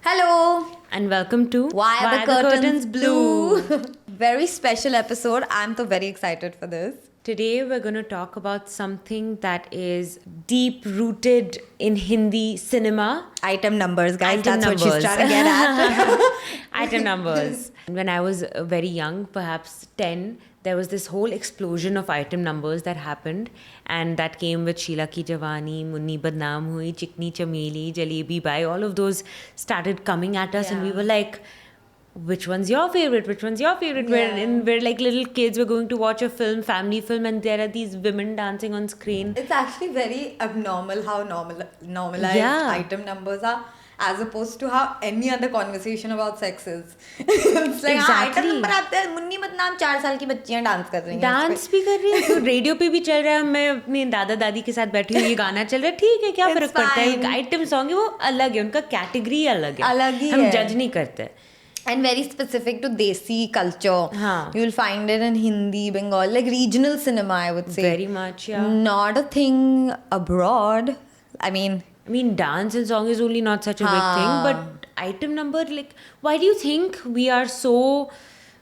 Hello! And welcome to Why are the curtains blue? Very special episode. I'm so very excited for this. Today we're going to talk about something that is deep rooted in Hindi cinema. Item numbers, guys. Item That's what she's numbers. trying to get at. Item numbers. When I was very young, perhaps 10, there was this whole explosion of item numbers that happened, and that came with Sheila Ki Jawani, Munni Badnaam Hui, Chikni Chameli, Jalebi Bai. All of those started coming at us, and we were like, which one's your favorite? Which one's your favorite? Yeah. We're like little kids, we're going to watch a film, family film, and there are these women dancing on screen. It's actually very abnormal how normalized item numbers are, as opposed to how any other conversation about sex is. It's like Exactly. item number आते हैं, मुन्नी बदनाम 4 साल की बच्चियां dance कर रही हैं dance भी कर रही है तो रेडियो पे भी चल रहा है. मैं अपने दादा दादी के साथ बैठी हुई, ये गाना चल रहा है, ठीक है, क्या It's फर्क पड़ता है. एक fine. आइटम सॉन्ग है, वो अलग है, उनका कैटेगरी अलग है, अलग ही हम है. जज नहीं करते. And very specific to Desi culture. हाँ. You will find it in Hindi, Bengal, like regional cinema, I would say. Very much, yeah. Not a thing abroad. I mean, Dance and song is only not such a big thing, but item number, like, why do you think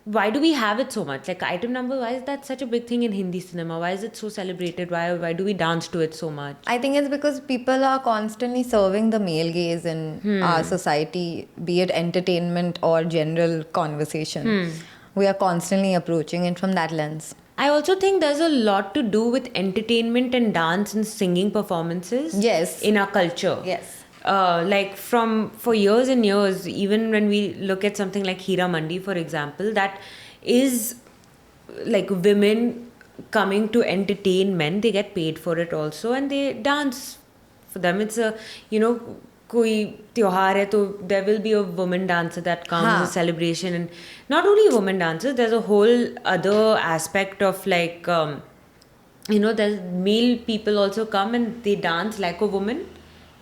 why do we have it so much? Like, item number, why is that such a big thing in Hindi cinema? Why is it so celebrated? Why do we dance to it so much? I think it's because people are constantly serving the male gaze in our society, be it entertainment or general conversation. We are constantly approaching it from that lens. I also think there's a lot to do with entertainment and dance and singing performances. Yes. In our culture. Yes. Like for years and years, even when we look at something like Hira Mandi, for example, that is like women coming to entertain men. They get paid for it also, and they dance. For them, it's a, कोई त्योहार है तो there will be a woman dancer that comes, a celebration, and not only woman dancers, there's a whole other aspect of like there's male people also come and they dance like a woman.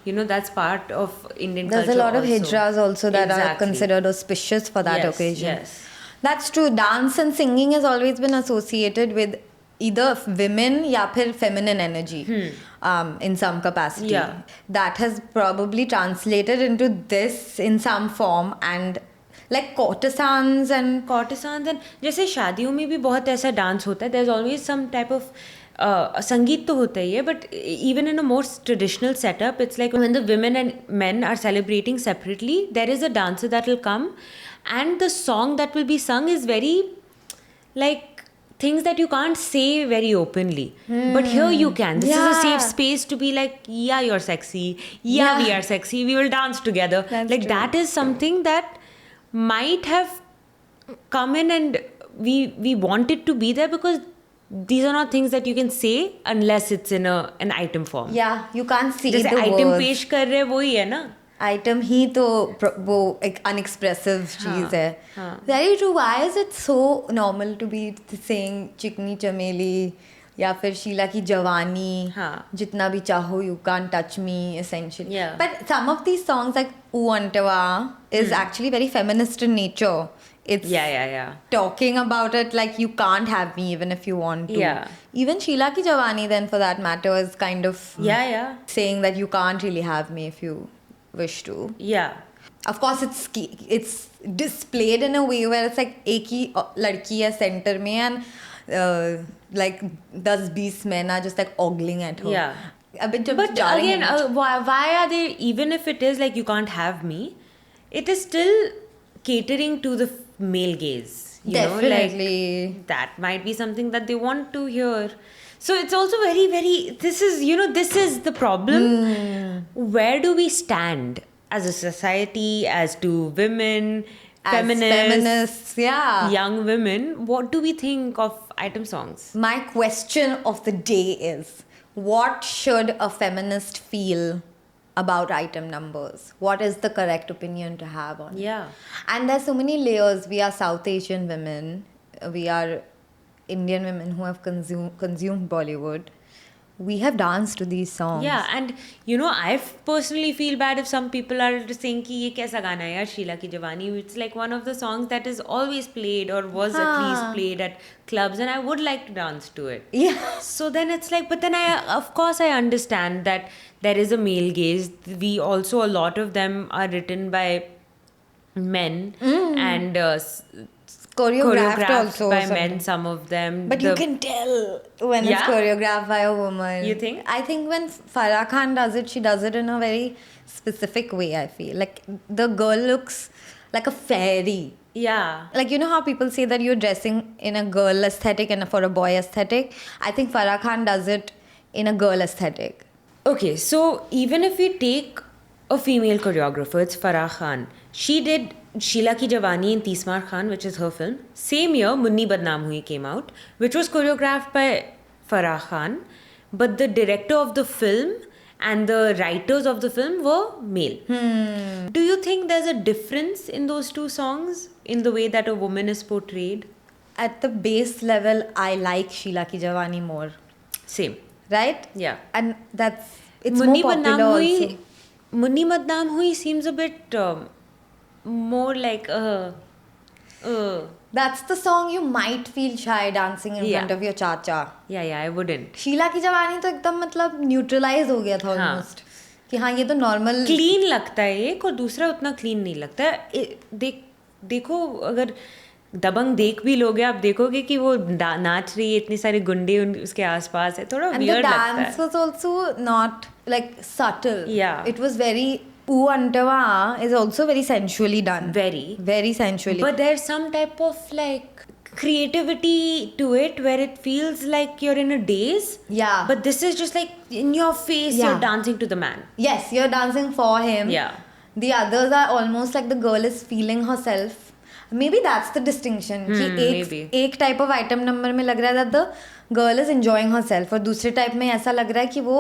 That's part of Indian culture. There's a lot of also. hijras also that are Exactly. considered auspicious for that occasion. Yes. That's true. Dance and singing has always been associated with either women या फिर feminine energy in some capacity. Yeah. That has probably translated into this in some form, and like courtesans and जैसे शादियों में भी बहुत ऐसा dance होता है. There's always some type of संगीत तो होता ही है, but even in a more traditional setup, it's like when the women and men are celebrating separately, there is a dancer that will come, and the song that will be sung is very like things that you can't say very openly, but here you can. This is a safe space to be like, yeah, you're sexy, yeah, we are sexy, we will dance together. That's like true. that is something that might have come in, and we want it to be there because these are not things that you can say unless it's in an item form. yeah, you can't see जैसे the item words. पेश कर रहे हैं वही है ना. Item ही तो वो एक unexpressive चीज है. Very true. Why is it so normal to be saying चिकनी चमेली या फिर शीला की जवानी, जितना भी चाहो, you can't touch me, essentially. Yeah. But some of these songs like Uantava is actually very feminist in nature. It's Yeah. talking about it like you can't have me even if you want to. Yeah. Even Sheila ki Jawani then for that matter is kind of Yeah. saying that you can't really have me if you wish to. Yeah. Of course, it's displayed in a way where it's like एक ही लड़की है center में and like 10-20 men are just like ogling at her. Yeah. A bit of But jarring again, image. why are they, even if it is like you can't have me, it is still catering to the male gaze. Definitely. Like, that might be something that they want to hear. So it's also very, very, this is the problem. Where do we stand as a society, as to women, As feminists, yeah. young women? What do we think of item songs? My question of the day is, what should a feminist feel about item numbers? What is the correct opinion to have on it? Yeah. And there's so many layers. We are South Asian women. We are Indian women who have consumed Bollywood. We have danced to these songs. Yeah, and I personally feel bad if some people are just saying कि ये कैसा गाना है यार, Sheila Ki Jawani. It's like one of the songs that is always played or was at least played at clubs, and I would like to dance to it. Yeah. So then it's like, but then of course I understand that there is a male gaze. A lot of them are written by men and Choreographed also by something. men, some of them. But you can tell when it's Yeah? choreographed by a woman. You think? I think when Farah Khan does it, she does it in a very specific way, I feel. Like, the girl looks like a fairy. Yeah. Like, you know how people say that you're dressing in a girl aesthetic and for a boy aesthetic? I think Farah Khan does it in a girl aesthetic. Okay, so even if we take a female choreographer, it's Farah Khan. She did Sheila Ki Jawani in Tismar Khan, which is her film. Same year, Munni Badnaam Hui came out, which was choreographed by Farah Khan. But the director of the film and the writers of the film were male. Do you think there's a difference in those two songs in the way that a woman is portrayed? At the base level, I like Sheila Ki Jawani more. Same. Right? Yeah. And it's Munni more popular Badnaam also. Hui, Munni Badnaam Hui seems a bit more like That's the song you might feel shy dancing in Yeah. front of your chacha. yeah, I wouldn't. Sheila की जवानी तो एकदम मतलब neutralise हो गया था हाँ. Almost कि हाँ ये तो नॉर्मल क्लीन लगता है एक और दूसरा उतना क्लीन नहीं लगता है देखो अगर दबंग देख भी लोगे आप देखोगे कि वो नाच रही है इतनी सारे गुंडे उसके आसपास है थोड़ा and the वियर्ड लगता dance है was also not like subtle. Yeah. It was very Oo Antava is also very sensually done. Very sensually. but there's some type of like creativity to it where it feels like you're in a daze. Yeah. But this is just like in your face Yeah. you're dancing to the man. Yes, you're dancing for him. Yeah. The others are almost like the girl is feeling herself. Maybe that's the distinction. कि maybe. एक type of item number में लग रहा है that the girl is enjoying herself और दूसरे type में ऐसा लग रहा है कि वो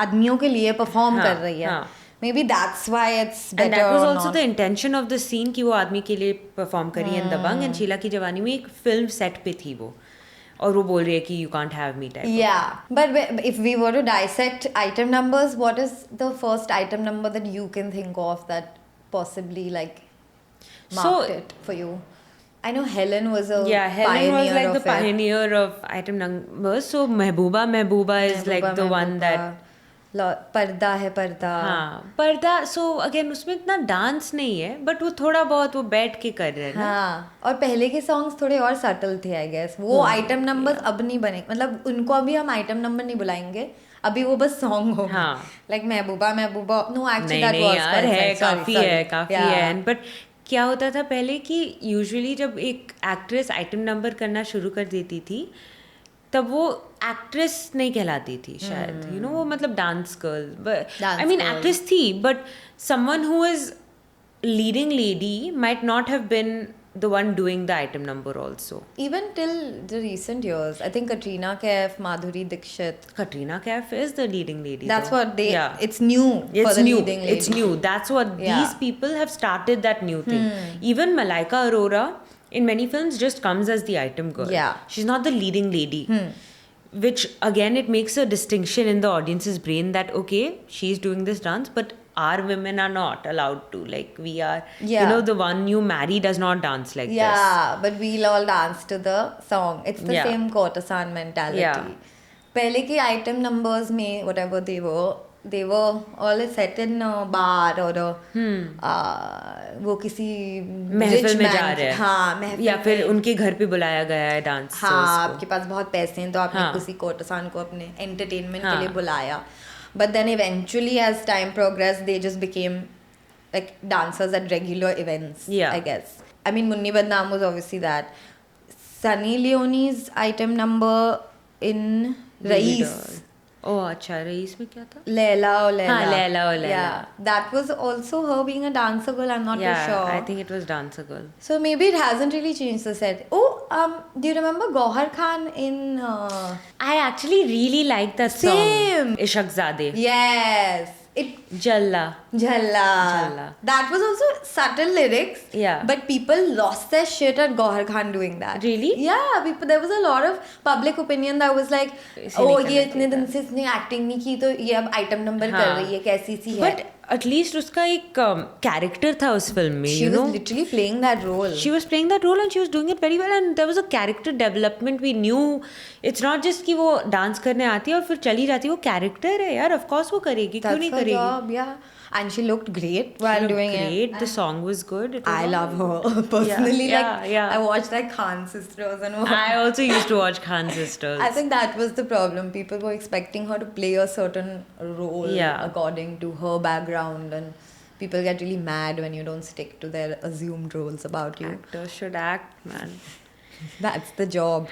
आदमियों के लिए perform कर रही है. Maybe that's why it's better. And that was or also not. the intention of the scene कि वो आदमी के लिए perform करी है दबंग and शीला की जवानी में एक film set पे थी वो और वो बोल रही है कि you can't have me type. Yeah, but if we were to dissect item numbers, what is the first item number that you can think of that possibly like marked it for you? I know Helen was a Helen was like the of it. pioneer of item numbers. So Mehbooba is like the one that पर्दा है पर्दा. हाँ पर्दा. So again उसमें इतना dance नहीं है but वो थोड़ा बहुत वो बैठ के कर रहे हैं ना. हाँ और पहले के सॉन्ग्स थोड़े और सटल थे आई गेस. वो आइटम नंबर्स अब नहीं बने मतलब उनको अभी हम आइटम नंबर नहीं बुलाएंगे अभी वो बस सॉन्ग हो. हाँ. लाइक महबूबा नो एक्चुअली नहीं दैट वाज यार है काफी है बट क्या होता था पहले कि यूजुअली जब एक एक्ट्रेस आइटम नंबर करना शुरू कर देती थी तब वो एक्ट्रेस नहीं कहलाती थी शायद यू नो वो मतलब dance girl. I mean actress थी but someone who is leading lady might not have been the one doing the item number also. Even till the recent years, I think Katrina Kaif, Madhuri Dixit. Katrina Kaif is the leading lady. That's though. what they. Yeah. It's new for the leading lady. It's new. That's what these people have started that new thing. Even Malaika Arora in many films just comes as the item girl. Yeah. She's not the leading lady. Which again it makes a distinction in the audience's brain that okay, she's doing this dance, but our women are not allowed to. Like we are, you know, the one you marry does not dance like this. Yeah, but we'll all dance to the song. It's the same courtesan mentality. Yeah. पहले के item numbers में whatever they were all set in a bar or वो किसी महफिल में जा रहे हैं. हाँ महफिल या फिर उनके घर पे बुलाया गया है डांस. हाँ आपके पास बहुत पैसे हैं तो आपने किसी कोर्टसान को अपने एंटरटेनमेंट के लिए बुलाया. But then eventually as time progressed they just became like dancers at regular events. I guess. I mean Munni Badnaam was obviously that. Sunny Leone's item number in Raees. Oh अच्छा rice में क्या था? Leila or Leila. हाँ Leila or Leila. Yeah, that was also her being a dancer girl. I'm not too sure. I think it was dancer girl. So maybe it hasn't really changed the set. Do you remember Gauhar Khan in? I actually really like that song. Same. Ishaq Zadeh. Yes. Jalla. That was also subtle lyrics. Yeah. But people lost their shit at Gauhar Khan doing that. Really? Yeah. There was a lot of public opinion that was like, ये इतने दिन से इसने acting नहीं की तो ये अब item number कर रही है कैसी सी है. But at least उसका एक character था उस film में, She you was know. literally playing that role. She was playing that role and she was doing it very well, and there was a character development. We knew it's not just कि वो dance करने आती है और फिर चली जाती है, वो character है यार, of course वो करेगी, क्यों That's नहीं her करेगी? job, yeah. And she looked great She while looked doing great. it. The song was good. It was I all love good. her personally. Yeah, like yeah. I watched like Khan Sisters and what. I also used to watch Khan Sisters. I think that was the problem. People were expecting her to play a certain role Yeah. according to her background, and people get really mad when you don't stick to their assumed roles about you. Actors should act, man. That's the job.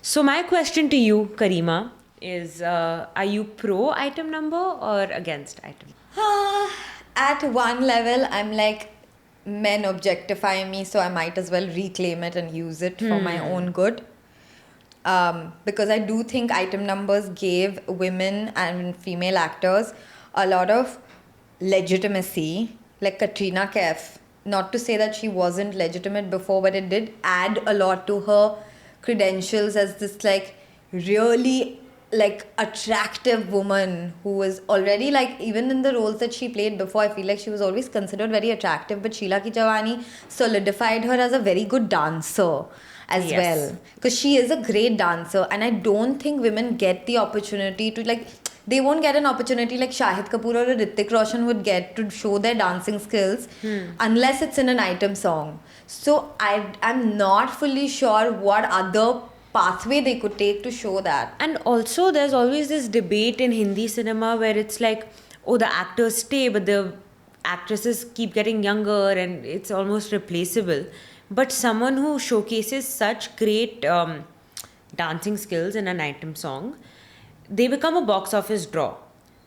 So my question to you, Karima, is: are you pro item number or against item? At one level, I'm like, men objectify me, so I might as well reclaim it and use it for my own good. Because I do think item numbers gave women and female actors a lot of legitimacy. Like Katrina Kaif, not to say that she wasn't legitimate before, but it did add a lot to her credentials as this like really like attractive woman who was already like, even in the roles that she played before, I feel like she was always considered very attractive, but Sheila Ki Jawani solidified her as a very good dancer as Yes. well, because she is a great dancer, and I don't think women get the opportunity to like, they won't get an opportunity like Shahid Kapoor or Hrithik Roshan would get to show their dancing skills unless it's in an item song. So I'm not fully sure what other pathway they could take to show that. And also, there's always this debate in Hindi cinema where it's like, oh, the actors stay, but the actresses keep getting younger and it's almost replaceable. But someone who showcases such great dancing skills in an item song, they become a box office draw.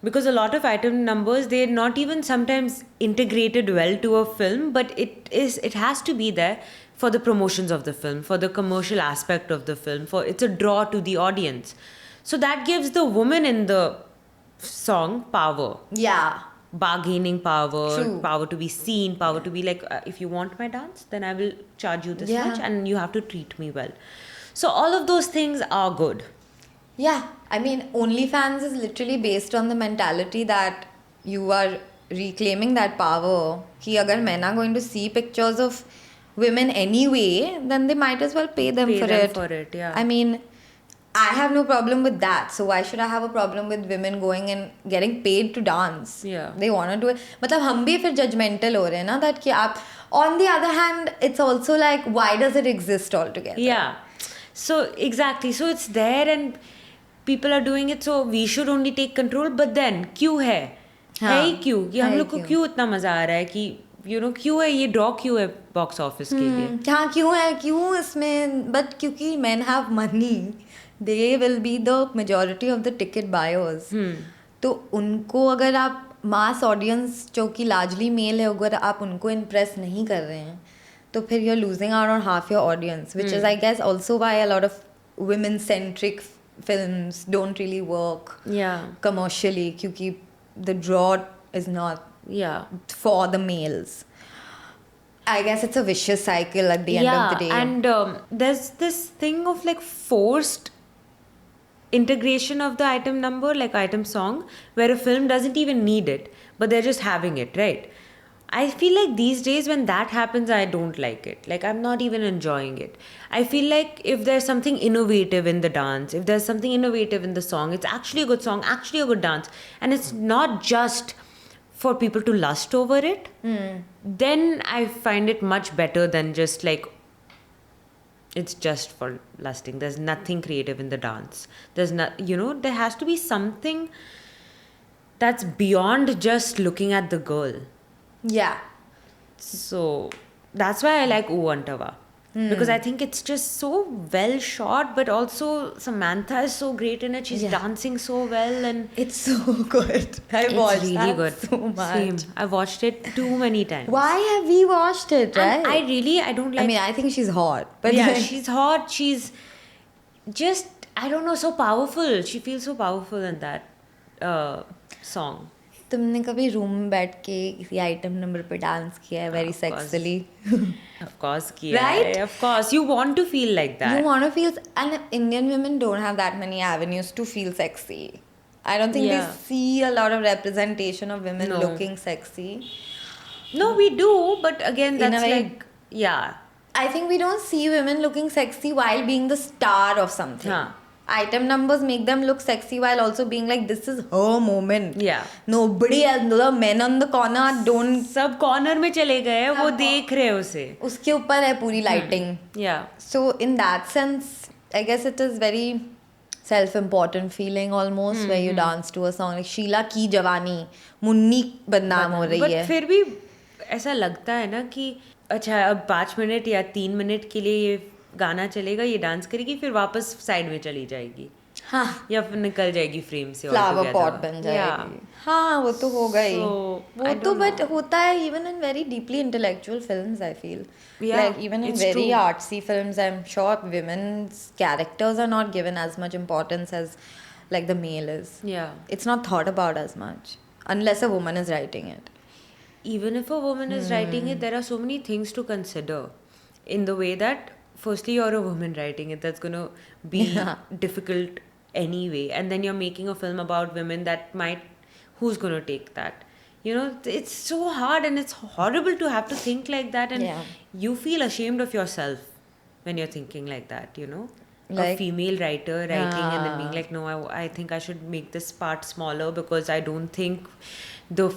Because a lot of item numbers, they're not even sometimes integrated well to a film, but it has to be there for the promotions of the film, for the commercial aspect of the film, for it's a draw to the audience. So that gives the woman in the song power, Yeah. bargaining power, True. power to be seen, power to be like, if you want my dance, then I will charge you this Yeah. much and you have to treat me well. So all of those things are good. Yeah, I mean, OnlyFans is literally based on the mentality that you are reclaiming that power. Ki agar men are going to see pictures of women anyway, then they might as well pay them Pay for them it. for it, yeah. I mean, I have no problem with that. So why should I have a problem with women going and getting paid to dance? Yeah. They want to do it. मतलब हम भी फिर judgmental हो रहे हैं ना, that कि आप. On the other hand, it's also like, why does it exist altogether? Yeah. So exactly. So it's there and people are doing it, so we should only take control. But then क्यों है? हाँ, है ही क्यों? कि हम है लोग को क्यों? क्यों इतना मजा आ रहा है कि क्यों है ये ड्रॉ क्यों है बॉक्स ऑफिस के लिए? हाँ, क्यों है, क्यों इसमें, बट क्योंकि men have money, they will be the majority of the ticket buyers. तो उनको अगर आप मास ऑडियंस जो कि लार्जली मेल है, अगर आप उनको इम्प्रेस नहीं कर रहे हैं, तो फिर you're losing out on half your audience, which is I guess also why a lot of women centric films don't really work Yeah. commercially, क्योंकि the draw is not Yeah. for the males. I guess it's a vicious cycle at the end of the day. And there's this thing of like forced integration of the item number, like item song, where a film doesn't even need it, but they're just having it, right? I feel like these days when that happens, I don't like it. Like, I'm not even enjoying it. I feel like if there's something innovative in the dance, if there's something innovative in the song, it's actually a good song, actually a good dance, and it's not just for people to lust over it, then I find it much better than just like, it's just for lusting. There's nothing creative in the dance. There's not, there has to be something that's beyond just looking at the girl. Yeah. So that's why I like Uvantava. Because I think it's just so well shot, but also Samantha is so great in it. She's Yeah. dancing so well, and It's so good. I it's watched really that good. so much. Same. I've watched it too many times. Why have we watched it, right? And I don't like. I mean, I think she's hot. But yeah, like, she's hot. She's just, I don't know, so powerful. She feels so powerful in that song. तुमने कभी room में बैठ के किसी item number पे dance किया है very Of course. sexily? Of course, Kiya. Right? Of course. You want to feel like that. You want to feel, and Indian women don't have that many avenues to feel sexy. I don't think Yeah. they see a lot of representation of women No. looking sexy. No, we do, but again, In a that's way- like, yeah. I think we don't see women looking sexy while being the star of something. Huh. Item numbers make them look sexy while also being like, this is her moment. Yeah. Nobody else, the men on the corner don't. सब corner में चले गए हैं, वो देख रहे हैं उसे. उसके ऊपर है पूरी lighting. Yeah. So in that sense, I guess it is very self-important feeling almost where you dance to a song like Sheila की जवानी मुन्नी बदनाम हो रही But है. फिर भी ऐसा लगता है ना कि अच्छा अब 5 मिनट या 3 मिनट के लिए ये गाना चलेगा, ये डांस करेगी, फिर वापस साइड में चली जाएगी हाँ, या फिर निकल जाएगी फ्रेम से. Flower altogether. पॉट बन जाएगी. हाँ, वो तो होगा ही. So, वो I तो don't but know. होता है even in very deeply intellectual films I feel. Yeah, Like even in it's very true. artsy films I'm sure women's characters are not given as much importance as like the male is. Yeah. It's not thought about as much unless a woman is writing it. Even if a woman is writing it, there are so many things to consider in the way that firstly you're a woman writing it, that's going to be difficult anyway, and then you're making a film about women that might, who's going to take that, you know, it's so hard and it's horrible to have to think like that, and Yeah. you feel ashamed of yourself when you're thinking like that, you know, a Like- female writer writing and then being Yeah. like, no, I think I should make this part smaller because I don't think the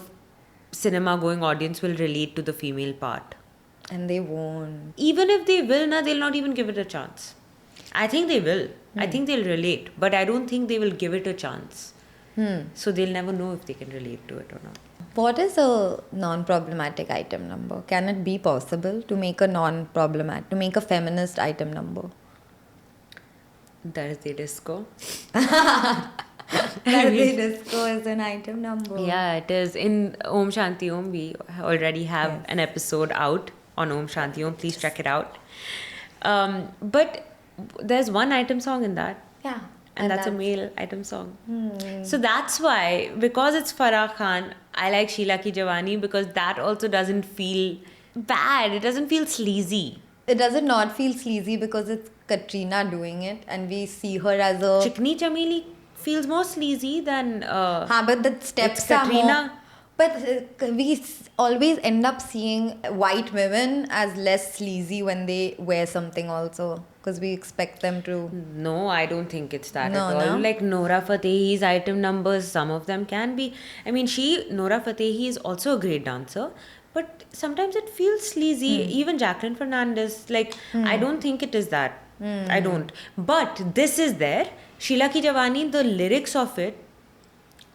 cinema going audience will relate to the female part. And they won't. Even if they will, they'll not even give it a chance. I think they will. I think they'll relate, but I don't think they will give it a chance. So they'll never know if they can relate to it or not. What is a non-problematic item number? Can it be possible to make a to make a feminist item number? Thursday disco. Thursday disco is an item number. Yeah, it is. In Om Shanti Om, we already have Yes. an episode out on Om Shanti Om. Please check it out. But there's one item song in that. Yeah. And that's a male item song. So that's why, because it's Farah Khan, I like Sheila Ki Jawani because that also doesn't feel bad. It doesn't feel sleazy. It does not feel sleazy because it's Katrina doing it and we see her as a... Chikni Chameli feels more sleazy than... हाँ, but the steps it's are Katrina. more... But always end up seeing white women as less sleazy when they wear something also. Because we expect them to... No, I don't think it's that No, at all. no? Like Nora Fatehi's item numbers, some of them can be. I mean, Nora Fatehi is also a great dancer, but sometimes it feels sleazy. Even Jacqueline Fernandez, like, I don't think it is that. I don't. But this is there. Sheila Ki Jawani, the lyrics of it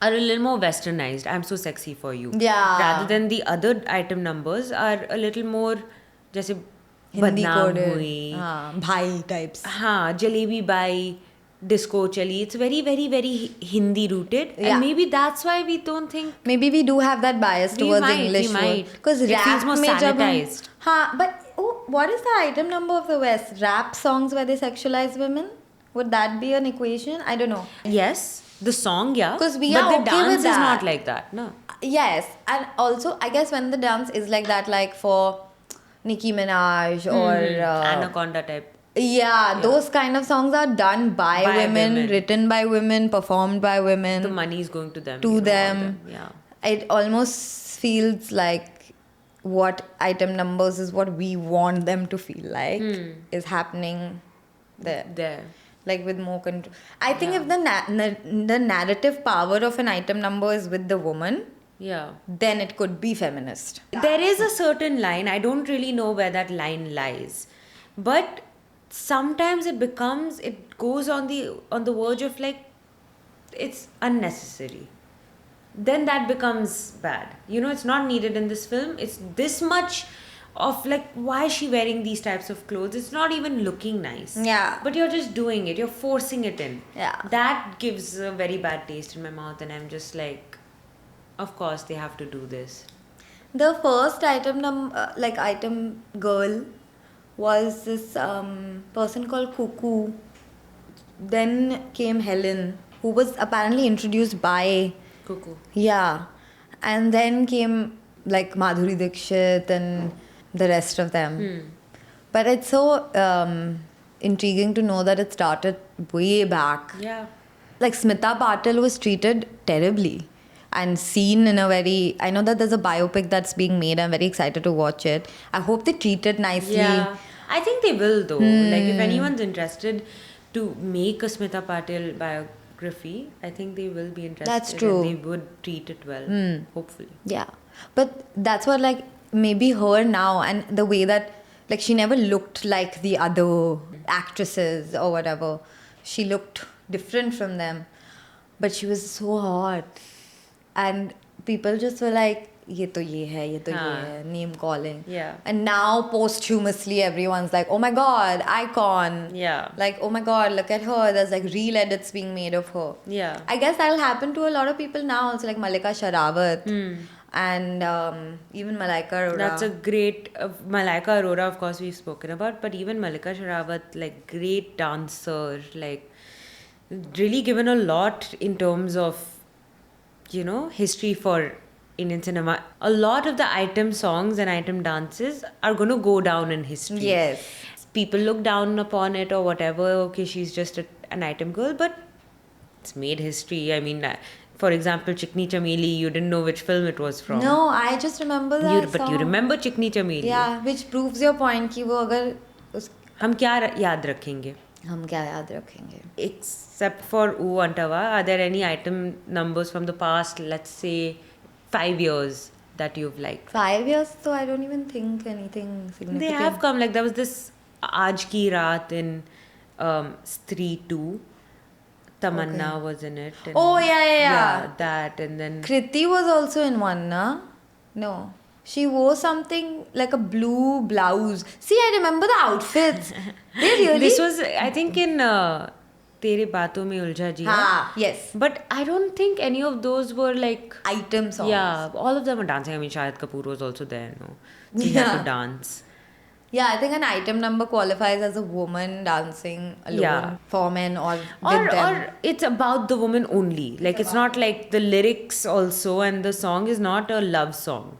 are a little more westernized. I'm so sexy for you. Yeah. Rather than the other item numbers are a little more, जैसे Hindi बदनाम coded. हुई. हाँ, bhai types. हाँ, jalebi by, disco chali. It's very, very, very Hindi rooted, Yeah. and maybe that's why we don't think. Maybe we do have that bias We towards might, English. we might. Because It rap feels more में जब हम- sanitized. हाँ, but what is the item number of the West? Rap songs where they sexualize women? Would that be an equation? I don't know. Yes, the song, yeah. 'Cause we but are the okay dance with is that. not like that, no. Yes, and also I guess when the dance is like that, like for Nicki Minaj or Anaconda type. yeah, those kind of songs are done by By women, women. written by women, performed by women. The money is going to them. To you know, all them. Yeah. It almost feels like what item numbers is what we want them to feel like is happening there. There. Like with more control. I think if the narrative power of an item number is with the woman, Yeah. then it could be feminist. There is a certain line, I don't really know where that line lies, but sometimes it goes on the verge of like, it's unnecessary. Then that becomes bad. You know, it's not needed in this film. It's this much of like, why is she wearing these types of clothes? It's not even looking nice. Yeah. But you're just doing it. You're forcing it in. Yeah. That gives a very bad taste in my mouth, and I'm just like, of course they have to do this. The first item item girl was this person called Cuckoo. Then came Helen, who was apparently introduced by Cuckoo. yeah, and then came like Madhuri Dixit and the rest of them. But it's so intriguing to know that it started way back. Yeah. like Smita Patil was treated terribly and seen in a very, I know that there's a biopic that's being made. I'm very excited to watch it. I hope they treat it nicely. Yeah, I think they will though. Like if anyone's interested to make a Smita Patil biography, I think they will be interested. That's true. And they would treat it well, hopefully. Yeah. But that's what, like, maybe her now and the way that, like, she never looked like the other actresses or whatever. She looked different from them. But she was so hot. And people just were like, ye to ye hai, name calling. Yeah. And now posthumously everyone's like, oh my god, icon. Yeah. Like, oh my god, look at her. There's like real edits being made of her. Yeah. I guess that'll happen to a lot of people now. Also, like Malika Sharawat and even Malaika Arora. That's a great Malaika Arora, of course, we've spoken about, but even Malika Sharawat, like great dancer, like really given a lot in terms of, you know, history for Indian cinema. A lot of the item songs and item dances are going to go down in history. Yes. People look down upon it or whatever. Okay, she's just an item girl, but it's made history. I mean, for example, Chikni Chameli, you didn't know which film it was from. No, I just remember that But song. you remember Chikni Chameli. Yeah, which proves your point कि वो अगर हम क्या याद रखेंगे? हम क्या याद रखेंगे? Except for U Antava, are there any item numbers from the past, let's say 5 years, that you've liked? 5 years, so I don't even think anything significant. They have come. Like there was this Aaj Ki Raat in Stree 2. Tamanna was in it. And Oh, yeah. Yeah, that and then... Kriti was also in one, na? No. She wore something like a blue blouse. See, I remember the outfits. They really... This was, I think, in Tere Baaton Mein Ulja Ji. Ah, yes. But I don't think any of those were like... Item songs. Yeah, all of them were dancing. I mean, Shahid Kapoor was also there, no? He had to dance. Yeah, I think an item number qualifies as a woman dancing alone Yeah. for men or with Or them. it's about the woman only. Like it's not like the lyrics also, and the song is not a love song.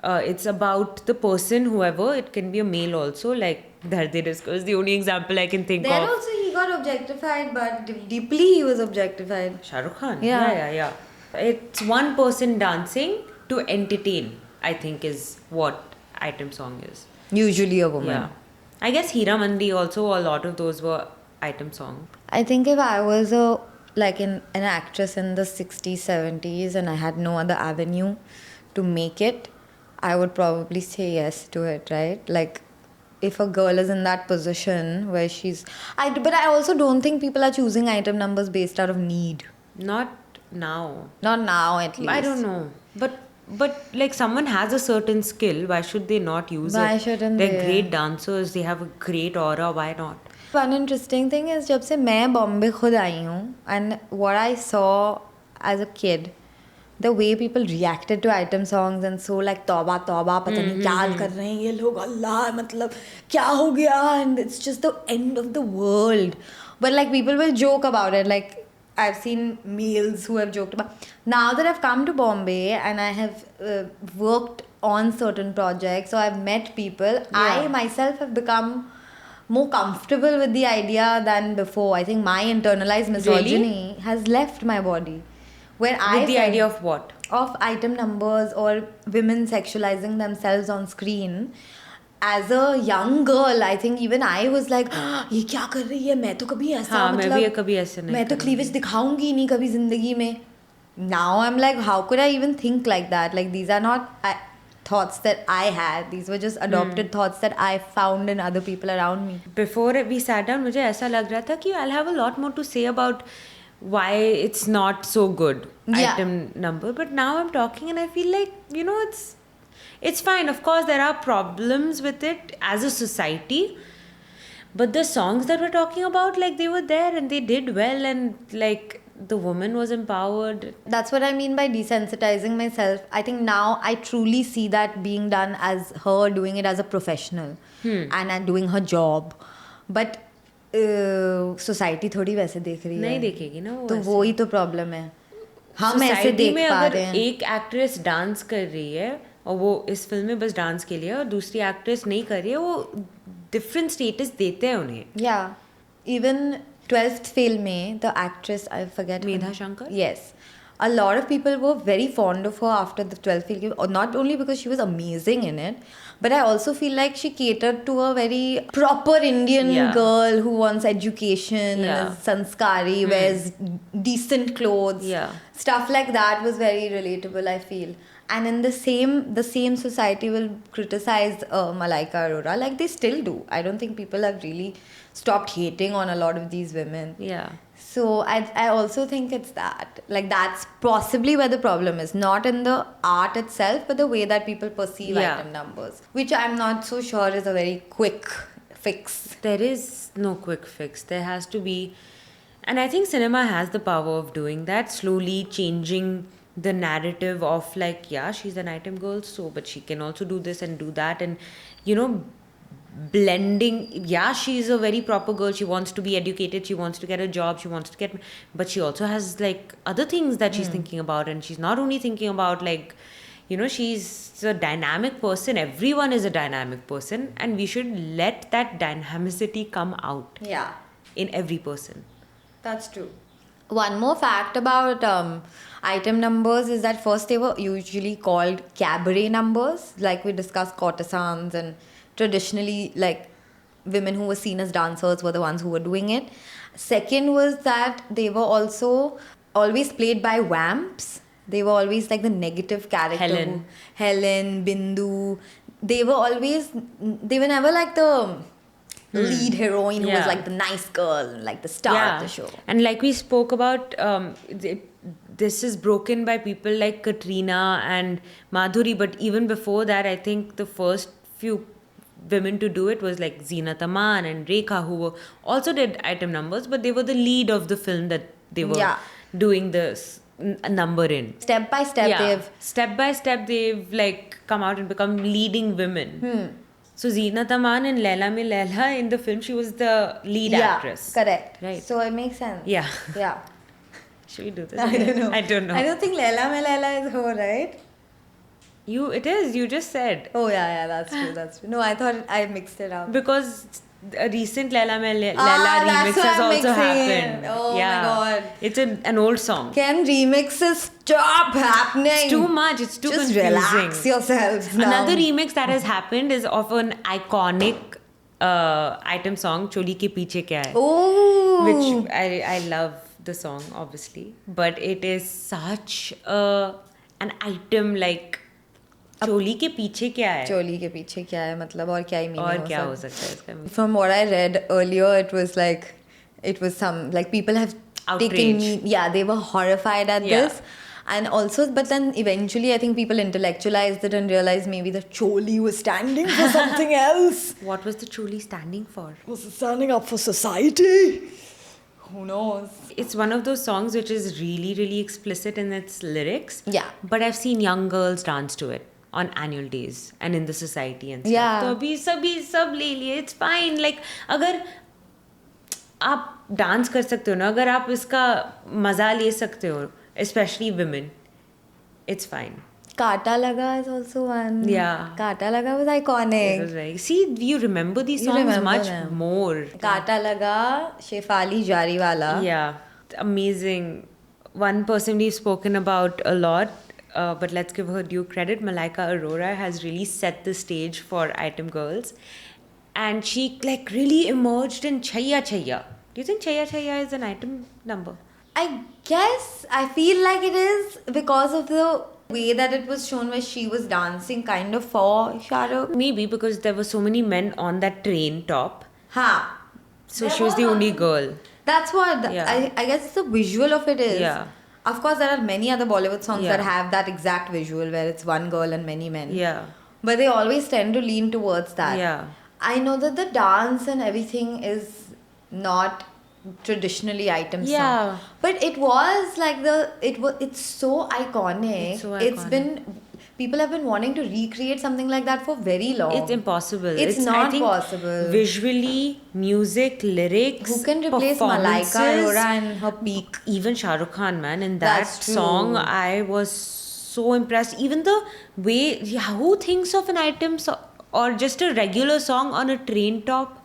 It's about the person, whoever. It can be a male also. Like that they discuss. The only example I can think Then of. also he got objectified, but deeply he was objectified. Shah Rukh Khan. Yeah. Yeah. It's one person dancing to entertain, I think, is what item song is. Usually a woman. Yeah. I guess Hira Mandi also, a lot of those were item song. I think if I was an actress in the 60s, 70s and I had no other avenue to make it, I would probably say yes to it, right? Like if a girl is in that position where but I also don't think people are choosing item numbers based out of need. Not now. Not now, at least. I don't know. But like someone has a certain skill, why should they not use it? Why shouldn't They're they? great dancers, they have a great aura, why not? One interesting thing is जब से मैं बॉम्बे खुद आई हूँ and what I saw as a kid, the way people reacted to item songs and so like तौबा तौबा पता नहीं क्या कर रहे हैं ये लोग अल्लाह मतलब क्या हो गया and it's just the end of the world. But like people will joke about it, like I've seen males who have joked about. Now that I've come to Bombay and I have worked on certain projects, so I've met people, I myself have become more comfortable with the idea than before. I think my internalized misogyny has left my body. Where With the idea of what? Of item numbers or women sexualizing themselves on screen. As a young girl, I think even I was like, ये क्या कर रही है? मैं तो कभी ऐसा हाँ, मैं भी मतलब कभी ऐसे नहीं मैं तो cleavage दिखाऊंगी नहीं कभी जिंदगी में. Now I'm like, how could I even think like that? Like these are not thoughts that I had. These were just adopted thoughts that I found in other people around me. Before we sat down, मुझे ऐसा लग रहा था कि I'll have a lot more to say about why it's not so good item number. But now I'm talking and I feel like, you know, it's fine. Of course, there are problems with it as a society. But the songs that we're talking about, like they were there and they did well and like the woman was empowered. That's what I mean by desensitizing myself. I think now I truly see that being done as her doing it as a professional and doing her job. But society थोड़ी वैसे देख रही है. नहीं देखेगी ना वो तो वो ही तो प्रॉब्लम है. हम ऐसे देख पा रहे हैं. एक एक्ट्रेस डांस कर रही है और वो इस फिल्म में बस डांस के लिए और दूसरी एक्ट्रेस नहीं कर रही है, वो डिफरेंट स्टेटस देते हैं उन्हें. Yeah. Even 12th Fail में, the actress, I forget. Medha Shankar? Yes. A lot of people were very fond of her after the 12th Fail, not only because she was amazing in it, but I also feel like she catered to a very proper Indian Yeah. girl who wants education Yeah. and is sanskari, wears decent clothes. Yeah. Stuff like that was very relatable, I feel. And in the same society will criticize Malaika Arora, like they still do. I don't think people have really stopped hating on a lot of these women. Yeah. So I also think it's that. Like that's possibly where the problem is. Not in the art itself, but the way that people perceive Yeah. item numbers. Which I'm not so sure is a very quick fix. There is no quick fix. There has to be, and I think cinema has the power of doing that, slowly changing the narrative of like, yeah, she's an item girl, so but she can also do this and do that, and you know, blending. Yeah, she's a very proper girl. She wants to be educated. She wants to get a job. She wants to get, but she also has like other things that she's thinking about, and she's not only thinking about like, you know, she's a dynamic person. Everyone is a dynamic person, and we should let that dynamicity come out Yeah. in every person. That's true. One more fact about item numbers is that first they were usually called cabaret numbers, like we discussed courtesans, and traditionally like women who were seen as dancers were the ones who were doing it. Second was that they were also always played by vamps. They were always like the negative character. Helen. Helen, Bindu. They were never like the lead heroine who was Yeah. like the nice girl, like the star of the show. And like we spoke about, this is broken by people like Katrina and Madhuri, but even before that, I think the first few women to do it was like Zeenat Aman and Rekha, who were also did item numbers, but they were the lead of the film that they were Yeah. doing this number in. Step by step, Step by step, they've like come out and become leading women. So Zeenat Aman in Laila Mein Laila, in the film, she was the lead actress. Correct. Right. So it makes sense. Yeah. Yeah. Should we do this? I don't know. I don't know. I don't think Laila Mein Laila is her, right? It is. You just said. Oh yeah, that's true. That's true. No, I thought I mixed it up. Because a recent Laila Mein Laila that's remix why has I'm also mixing it. happened. Oh my God. It's an old song. Can remixes stop happening? It's too much. It's too Just confusing. relax yourselves now. Another remix that has happened is of an iconic item song, Choli Ke Piche Kya Hai? Oh. Which I love the song, obviously. But it is such an item like चोली के पीछे क्या है चोली के पीछे क्या है मतलब और क्या ही meaning और हो क्या हो सकता सकता है इसका है? From what I read earlier, it was some like people have taken Outrage. they were horrified at Yeah. this. And also, but then eventually I think people intellectualized it and realized maybe the choli was standing for something else. What was the choli standing for? Was it standing up for society? Who knows? It's one of those songs which is really, really explicit in its lyrics. Yeah. But I've seen young girls dance to it on annual days and in the society and stuff. Yeah. तो अभी सब ले लिए. It's fine. Like अगर आप dance कर सकते हो ना, अगर आप इसका मजा ले सकते हो, especially women, it's fine. Kaata Laga is also one. Yeah. Kaata Laga was It iconic. was like, see, you remember these You songs remember much them. more. Kaata Laga, Shefali Jariwala. Yeah, amazing. One person we've spoken about a lot, but let's give her due credit. Malaika Arora has really set the stage for item girls, and she like really emerged in Chaya Chaya. Do you think Chaya Chaya is an item number? I guess I feel like it is because of the way that it was shown where she was dancing kind of for Shah Rukh. Maybe because there were so many men on that train top, Ha. so There she was the were. only girl. That's what Yeah. I guess the visual of it is. Yeah. Of course, there are many other Bollywood songs Yeah. that have that exact visual where it's one girl and many men. Yeah, But they always tend to lean towards that. yeah. I know that the dance and everything is not traditionally item Yeah. song, but it was like it's so iconic. It's so It's iconic. been people have been wanting to recreate something like that for very long. It's impossible. It's I not think possible. Visually, music, lyrics. Who can replace Malaika performances, Arora in her peak? Even Shah Rukh Khan, man. In that That's true. song, I was so impressed. Even the way, who thinks of an item or just a regular song on a train top?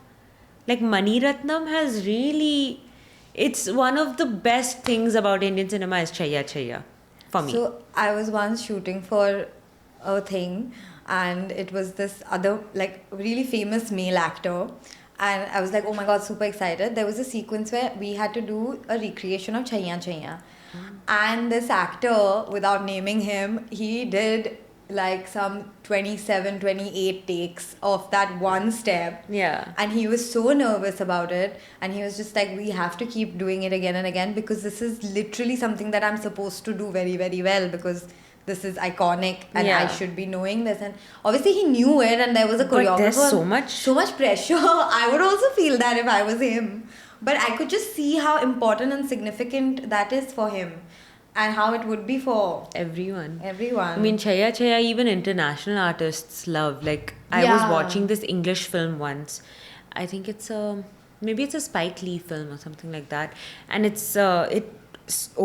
Like Mani Ratnam has really it's one of the best things about Indian cinema is Chaya Chaya for me. So I was once shooting for a thing, and it was this other like really famous male actor, and I was like, oh my god, super excited. There was a sequence where we had to do a recreation of Chaiya Chaiya, and this actor, without naming him, he did like some 27, 28 takes of that one step. Yeah. And he was so nervous about it, and he was just like, we have to keep doing it again and again, because this is literally something that I'm supposed to do very, very well, because this is iconic and I Yeah. should be knowing this. And obviously he knew it, and there was a But choreographer. there's so much pressure. I would also feel that if I was him. But I could just see how important and significant that is for him, and how it would be for everyone. everyone. I mean, Chaya Chaya, even international artists love. Like, I was Yeah. watching this English film once. I think maybe it's a Spike Lee film or something like that. And it's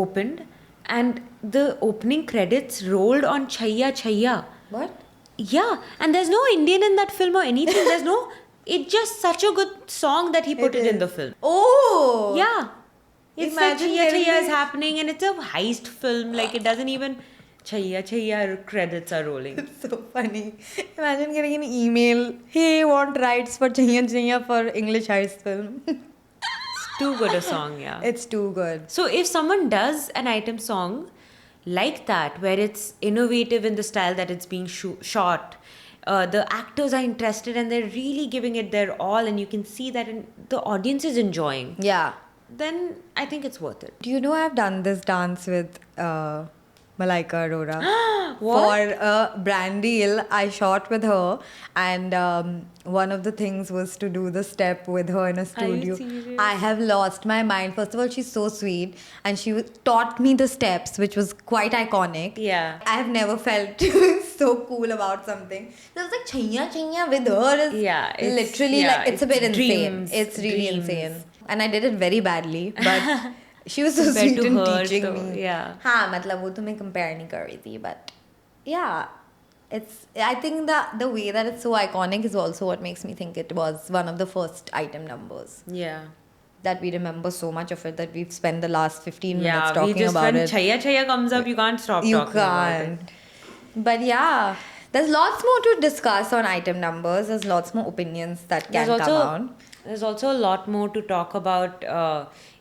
opened, and the opening credits rolled on Chaya Chaya. What? Yeah, and there's no Indian in that film or anything. It's just such a good song that he put it in the film. Oh! Yeah. It's Imagine like Chaya getting Chaya is it. happening, and it's a heist film. Like, it doesn't even... Chaya Chaya credits are rolling. It's so funny. Imagine getting an email, hey, want rights for Chaiya Chaiya for English heist film. It's too good a song, yeah. It's too good. So if someone does an item song like that, where it's innovative in the style that it's being shot, the actors are interested and they're really giving it their all, and you can see that the audience is enjoying, Yeah. then I think it's worth it. Do you know I've done this dance with Malaika Arora? What? For a brand deal, I shot with her, and one of the things was to do the step with her in a studio. serious? I have lost my mind. First of all, she's so sweet, and she taught me the steps, which was quite iconic. Yeah. I have never felt so cool about something. So I was like, Chaiya Chaiya with her is literally like, it's a bit insane. dreams, It's really dreams. insane. And I did it very badly, but she was so Compared sweet to in her, teaching so, me. yeah. हाँ मतलब वो तो मैं compare नहीं कर रही थी, but yeah, I think the way that it's so iconic is also what makes me think it was one of the first item numbers Yeah. that we remember so much of it that we've spent the last 15 minutes Yeah, talking we just about when it. Chaya Chaya comes up, you can't stop You talking about it. can't. But yeah, there's lots more to discuss on item numbers. There's lots more opinions that can come out. There's also a lot more to talk about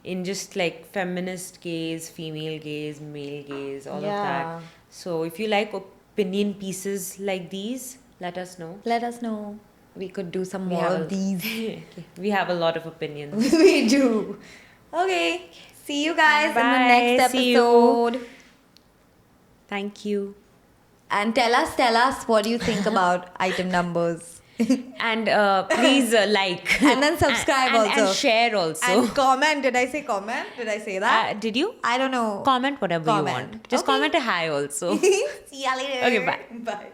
in just like feminist gaze, female gaze, male gaze, all of Yeah. that. So if you like opinion pieces like these, let us know. Let us know. We could do some We more have of these. We have a lot of opinions. We do. Okay. See you guys in the Bye. next See you. episode. Thank you. And tell us what do you think about item numbers. And please like. And then subscribe and also. share also. And comment. Did I say comment? Did I say that? Did you? I don't know. Comment whatever you Comment. want. Just Okay. comment a hi also. See ya later. Okay, bye. Bye.